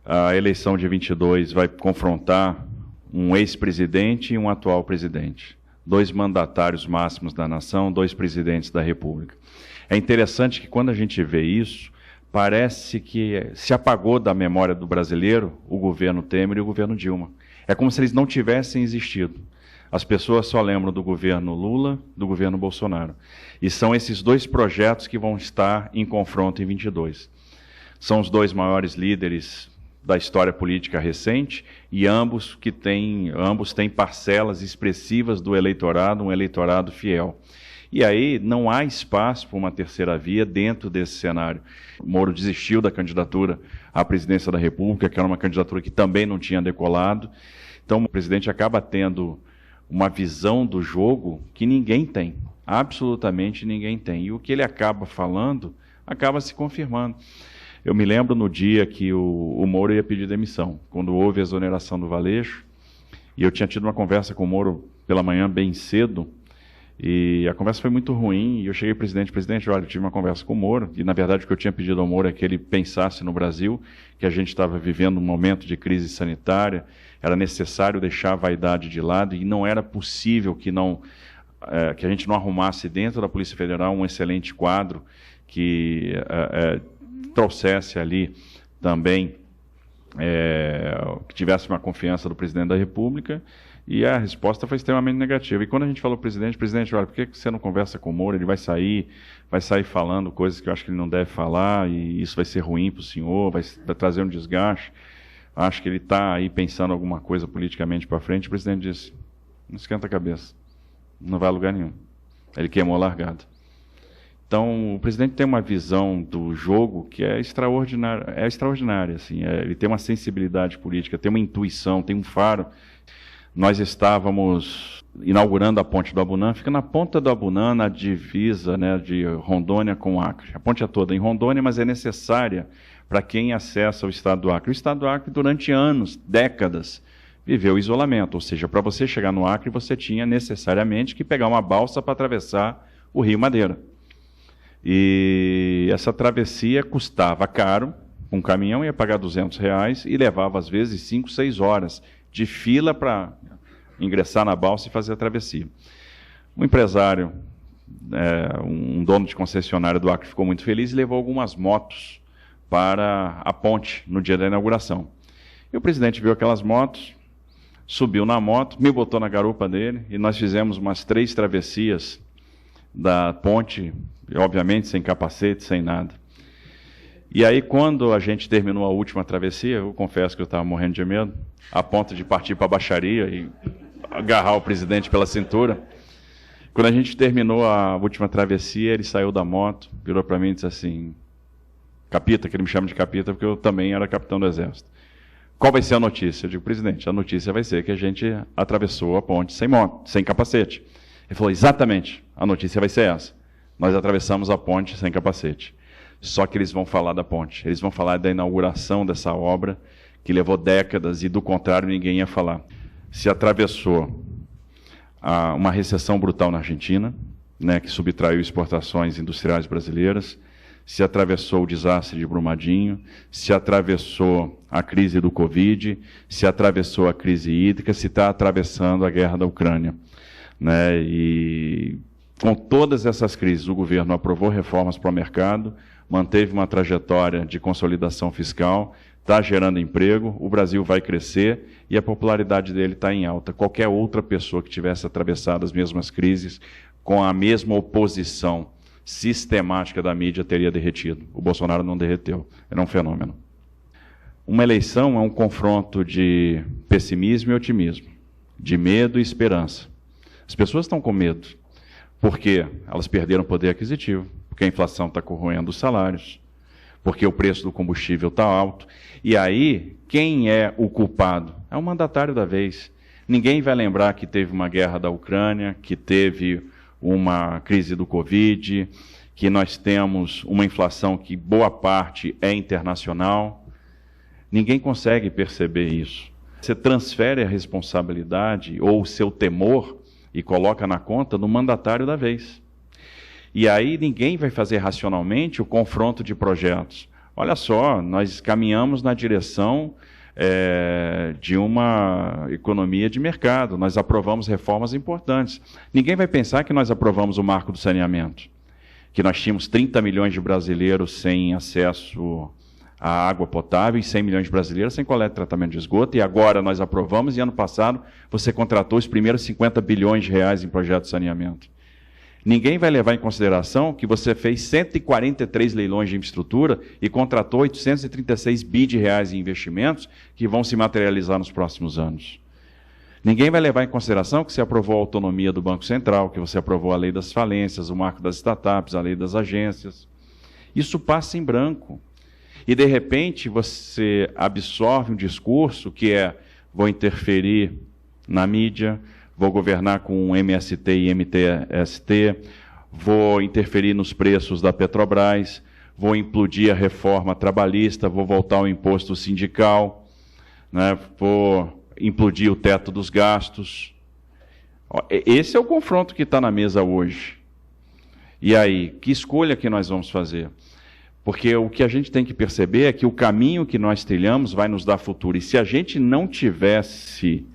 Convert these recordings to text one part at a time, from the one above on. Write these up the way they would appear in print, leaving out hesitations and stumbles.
A eleição de 22 vai confrontar um ex-presidente e um atual presidente. 2 mandatários máximos da nação, 2 presidentes da República. É interessante que quando a gente vê isso, parece que se apagou da memória do brasileiro o governo Temer e o governo Dilma. É como se eles não tivessem existido. As pessoas só lembram do governo Lula, do governo Bolsonaro. E são esses 2 projetos que vão estar em confronto em 22. São os 2 maiores líderes da história política recente e ambos têm parcelas expressivas do eleitorado, um eleitorado fiel. E aí não há espaço para uma terceira via dentro desse cenário. O Moro desistiu da candidatura à presidência da República, que era uma candidatura que também não tinha decolado. Então o presidente acaba tendo uma visão do jogo que ninguém tem, absolutamente ninguém tem. E o que ele acaba falando acaba se confirmando. Eu me lembro no dia que o Moro ia pedir demissão, quando houve a exoneração do Valeixo, e eu tinha tido uma conversa com o Moro pela manhã bem cedo, e a conversa foi muito ruim, e eu cheguei, presidente, olha, eu tive uma conversa com o Moro, e na verdade o que eu tinha pedido ao Moro é que ele pensasse no Brasil, que a gente estava vivendo um momento de crise sanitária, era necessário deixar a vaidade de lado, e não era possível que a gente não arrumasse dentro da Polícia Federal um excelente quadro que trouxesse ali também, que tivesse uma confiança do presidente da República, e a resposta foi extremamente negativa. E quando a gente falou presidente, olha, por que você não conversa com o Moro? Ele vai sair falando coisas que eu acho que ele não deve falar, e isso vai ser ruim para o senhor, vai trazer um desgaste. Acho que ele está aí pensando alguma coisa politicamente para frente. O presidente disse, não esquenta a cabeça, não vai a lugar nenhum. Ele queimou a largada. Então, o presidente tem uma visão do jogo que é extraordinária, assim, ele tem uma sensibilidade política, tem uma intuição, tem um faro. Nós estávamos inaugurando a ponte do Abunã, fica na ponta do Abunã, na divisa, né, de Rondônia com Acre. A ponte é toda em Rondônia, mas é necessária para quem acessa o estado do Acre. O estado do Acre, durante anos, décadas, viveu isolamento, ou seja, para você chegar no Acre, você tinha necessariamente que pegar uma balsa para atravessar o Rio Madeira. E essa travessia custava caro, um caminhão ia pagar R$200 e levava às vezes 5, 6 horas de fila para ingressar na balsa e fazer a travessia. Um empresário, um dono de concessionária do Acre ficou muito feliz e levou algumas motos para a ponte no dia da inauguração. E o presidente viu aquelas motos, subiu na moto, me botou na garupa dele e nós fizemos umas 3 travessias da ponte, obviamente sem capacete, sem nada. E aí, quando a gente terminou a última travessia, eu confesso que eu estava morrendo de medo, a ponto de partir para a baixaria e agarrar o presidente pela cintura. Quando a gente terminou a última travessia, ele saiu da moto, virou para mim e disse assim, Capita, que ele me chama de Capita, porque eu também era capitão do Exército. Qual vai ser a notícia? Eu digo, presidente, a notícia vai ser que a gente atravessou a ponte sem moto, sem capacete. Ele falou, exatamente, a notícia vai ser essa. Nós atravessamos a ponte sem capacete. Só que eles vão falar da ponte, eles vão falar da inauguração dessa obra, que levou décadas, e do contrário ninguém ia falar. Se atravessou uma recessão brutal na Argentina, né, que subtraiu exportações industriais brasileiras, se atravessou o desastre de Brumadinho, se atravessou a crise do Covid, se atravessou a crise hídrica, se está atravessando a guerra da Ucrânia, né, e com todas essas crises, o governo aprovou reformas para o mercado, manteve uma trajetória de consolidação fiscal, está gerando emprego, o Brasil vai crescer e a popularidade dele está em alta. Qualquer outra pessoa que tivesse atravessado as mesmas crises, com a mesma oposição sistemática da mídia, teria derretido. O Bolsonaro não derreteu, era um fenômeno. Uma eleição é um confronto de pessimismo e otimismo, de medo e esperança. As pessoas estão com medo, porque elas perderam poder aquisitivo, porque a inflação está corroendo os salários, porque o preço do combustível está alto. E aí, quem é o culpado? É o mandatário da vez. Ninguém vai lembrar que teve uma guerra da Ucrânia, que teve uma crise do Covid, que nós temos uma inflação que boa parte é internacional. Ninguém consegue perceber isso. Você transfere a responsabilidade ou o seu temor e coloca na conta do mandatário da vez. E aí ninguém vai fazer racionalmente o confronto de projetos. olha só, nós caminhamos na direção de uma economia de mercado, nós aprovamos reformas importantes. Ninguém vai pensar que nós aprovamos o marco do saneamento, que nós tínhamos 30 milhões de brasileiros sem acesso à água potável e 100 milhões de brasileiros sem coleta e tratamento de esgoto, e agora nós aprovamos, e ano passado você contratou os primeiros 50 bilhões de reais em projetos de saneamento. Ninguém vai levar em consideração que você fez 143 leilões de infraestrutura e contratou 836 bi de reais em investimentos que vão se materializar nos próximos anos. Ninguém vai levar em consideração que você aprovou a autonomia do Banco Central, que você aprovou a lei das falências, o marco das startups, a lei das agências. Isso passa em branco. E, de repente, você absorve um discurso que é: vou interferir na mídia, vou governar com MST e MTST, vou interferir nos preços da Petrobras, vou implodir a reforma trabalhista, vou voltar ao imposto sindical, né, vou implodir o teto dos gastos. Esse é o confronto que está na mesa hoje. E aí, que escolha que nós vamos fazer? Porque o que a gente tem que perceber é que o caminho que nós trilhamos vai nos dar futuro. E se a gente não tivesse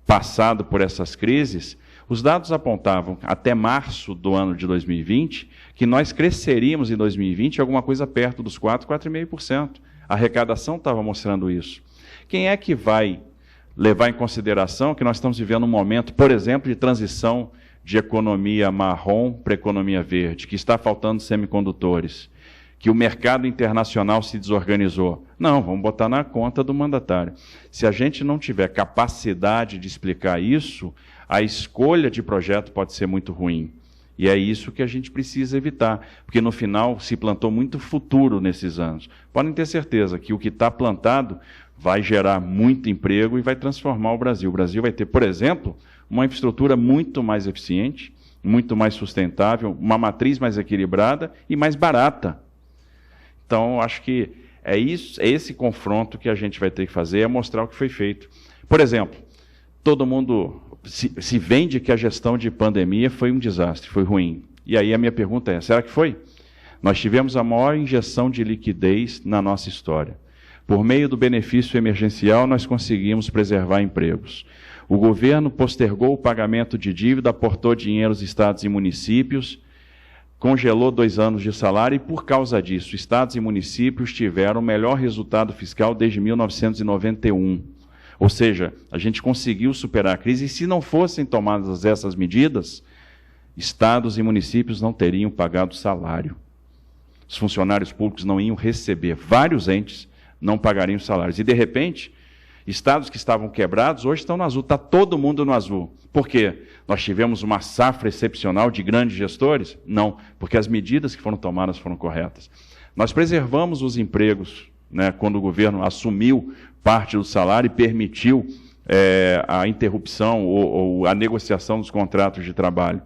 passado por essas crises, os dados apontavam, até março do ano de 2020, que nós cresceríamos em 2020 alguma coisa perto dos 4,5%. A arrecadação estava mostrando isso. Quem é que vai levar em consideração que nós estamos vivendo um momento, por exemplo, de transição de economia marrom para economia verde, que está faltando semicondutores, que o mercado internacional se desorganizou? Não, vamos botar na conta do mandatário. Se a gente não tiver capacidade de explicar isso, a escolha de projeto pode ser muito ruim. E é isso que a gente precisa evitar, porque no final se plantou muito futuro nesses anos. Podem ter certeza que o que está plantado vai gerar muito emprego e vai transformar o Brasil. O Brasil vai ter, por exemplo, uma infraestrutura muito mais eficiente, muito mais sustentável, uma matriz mais equilibrada e mais barata. Então, acho que é esse confronto que a gente vai ter que fazer, é mostrar o que foi feito. Por exemplo, todo mundo se vende que a gestão de pandemia foi um desastre, foi ruim. E aí a minha pergunta é, será que foi? Nós tivemos a maior injeção de liquidez na nossa história. Por meio do benefício emergencial, nós conseguimos preservar empregos. O governo postergou o pagamento de dívida, aportou dinheiro aos estados e municípios, congelou 2 anos de salário e, por causa disso, estados e municípios tiveram o melhor resultado fiscal desde 1991. Ou seja, a gente conseguiu superar a crise e, se não fossem tomadas essas medidas, estados e municípios não teriam pagado salário. Os funcionários públicos não iam receber, vários entes não pagariam salários. E, de repente, estados que estavam quebrados hoje estão no azul, está todo mundo no azul. Por quê? Nós tivemos uma safra excepcional de grandes gestores? Não, porque as medidas que foram tomadas foram corretas. Nós preservamos os empregos, né, quando o governo assumiu parte do salário e permitiu a interrupção ou a negociação dos contratos de trabalho.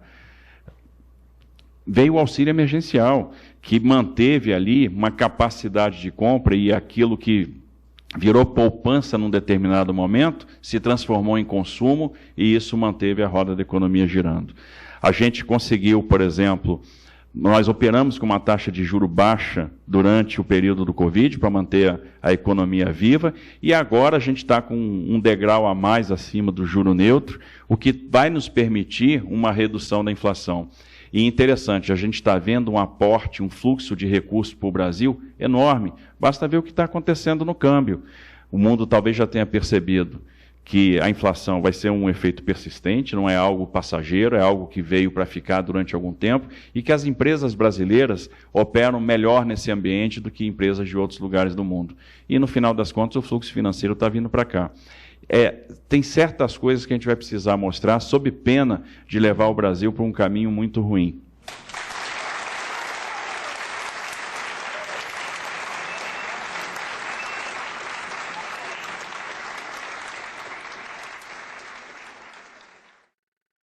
Veio o auxílio emergencial, que manteve ali uma capacidade de compra e aquilo que virou poupança num determinado momento, se transformou em consumo e isso manteve a roda da economia girando. A gente conseguiu, por exemplo, nós operamos com uma taxa de juro baixa durante o período do Covid para manter a economia viva e agora a gente está com um degrau a mais acima do juro neutro, o que vai nos permitir uma redução da inflação. E interessante, a gente está vendo um aporte, um fluxo de recursos para o Brasil enorme. Basta ver o que está acontecendo no câmbio. O mundo talvez já tenha percebido que a inflação vai ser um efeito persistente, não é algo passageiro, é algo que veio para ficar durante algum tempo e que as empresas brasileiras operam melhor nesse ambiente do que empresas de outros lugares do mundo. E, no final das contas, o fluxo financeiro está vindo para cá. Tem certas coisas que a gente vai precisar mostrar sob pena de levar o Brasil para um caminho muito ruim.